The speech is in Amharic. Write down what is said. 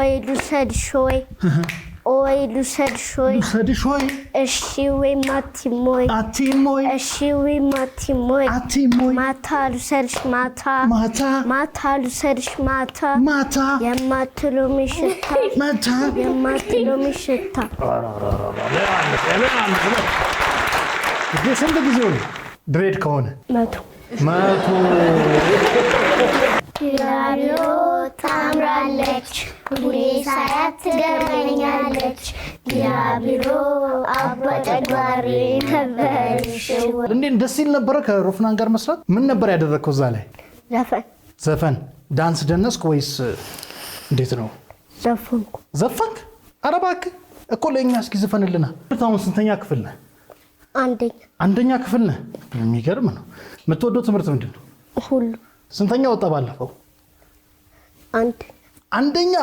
ኦይ ልውሰድ ሾይ ኦይ ልውሰድ ሾይ እሺ ወይ ማቲሞይ እሺ ወይ ማቲሞይ ማታ ልውሰድሽ ማታ ልውሰድሽ ማታ የማትለው ምሽታ ስንት ጊዜው ነው ድሬድ ከሆነ? 100 ቢራቢሮ ታምራለች ሁሌ ሳያት ትገርመኛለች ቢራቢሮ አባጨጓሪ ነበርሽ። እንዴት ደስ ይል ነበር ከሮፍናን ጋር መስራት። ምን ነበር ያደረከው እዛ ላይ? ዘፈን ዳንስ ደነስክ ወይስ እንዴት ነው? ዘፈንክ? ኧረ እባክህ እኮ ለእኛ እስኪ ዘፈንልና። አሁን ስንተኛ ክፍል ነህ? አንደኛ ክፍል ነህ። የሚገርም ነው። የምትወደው ትምህርት ምንድን ነው? ሁሉ። ስንተኛ ወጣ ባለፈው? አንደኛ